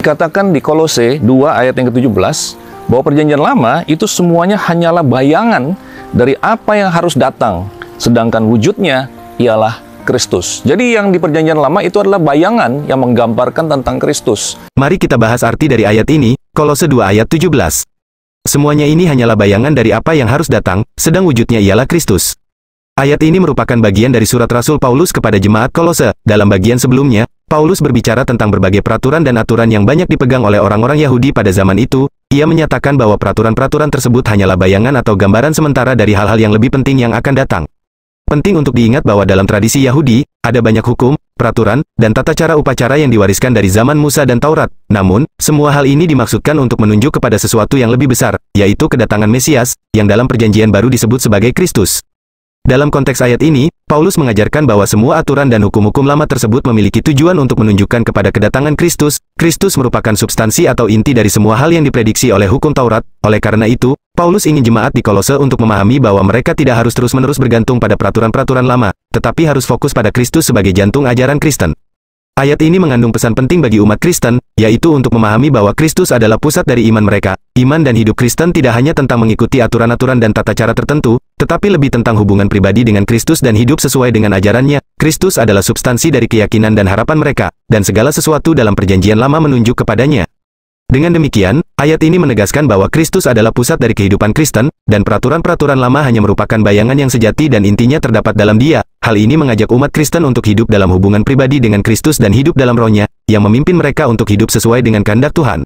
Dikatakan di Kolose 2 ayat yang ke-17 bahwa perjanjian lama itu semuanya hanyalah bayangan dari apa yang harus datang, sedangkan wujudnya ialah Kristus. Jadi yang di perjanjian lama itu adalah bayangan yang menggambarkan tentang Kristus. Mari kita bahas arti dari ayat ini, Kolose 2 ayat 17. Semuanya ini hanyalah bayangan dari apa yang harus datang, sedang wujudnya ialah Kristus. Ayat ini merupakan bagian dari surat Rasul Paulus kepada jemaat Kolose. Dalam bagian sebelumnya, Paulus berbicara tentang berbagai peraturan dan aturan yang banyak dipegang oleh orang-orang Yahudi pada zaman itu. Ia menyatakan bahwa peraturan-peraturan tersebut hanyalah bayangan atau gambaran sementara dari hal-hal yang lebih penting yang akan datang. Penting untuk diingat bahwa dalam tradisi Yahudi, ada banyak hukum, peraturan, dan tata cara upacara yang diwariskan dari zaman Musa dan Taurat. Namun, semua hal ini dimaksudkan untuk menunjuk kepada sesuatu yang lebih besar, yaitu kedatangan Mesias, yang dalam perjanjian baru disebut sebagai Kristus. Dalam konteks ayat ini, Paulus mengajarkan bahwa semua aturan dan hukum-hukum lama tersebut memiliki tujuan untuk menunjukkan kepada kedatangan Kristus. Kristus merupakan substansi atau inti dari semua hal yang diprediksi oleh hukum Taurat. Oleh karena itu, Paulus ingin jemaat di Kolose untuk memahami bahwa mereka tidak harus terus-menerus bergantung pada peraturan-peraturan lama, tetapi harus fokus pada Kristus sebagai jantung ajaran Kristen. Ayat ini mengandung pesan penting bagi umat Kristen, yaitu untuk memahami bahwa Kristus adalah pusat dari iman mereka. Iman dan hidup Kristen tidak hanya tentang mengikuti aturan-aturan dan tata cara tertentu, tetapi lebih tentang hubungan pribadi dengan Kristus dan hidup sesuai dengan ajarannya. Kristus adalah substansi dari keyakinan dan harapan mereka, dan segala sesuatu dalam perjanjian lama menunjuk kepadanya. Dengan demikian, ayat ini menegaskan bahwa Kristus adalah pusat dari kehidupan Kristen, dan peraturan-peraturan lama hanya merupakan bayangan yang sejati dan intinya terdapat dalam Dia. Hal ini mengajak umat Kristen untuk hidup dalam hubungan pribadi dengan Kristus dan hidup dalam Roh-Nya, yang memimpin mereka untuk hidup sesuai dengan kehendak Tuhan.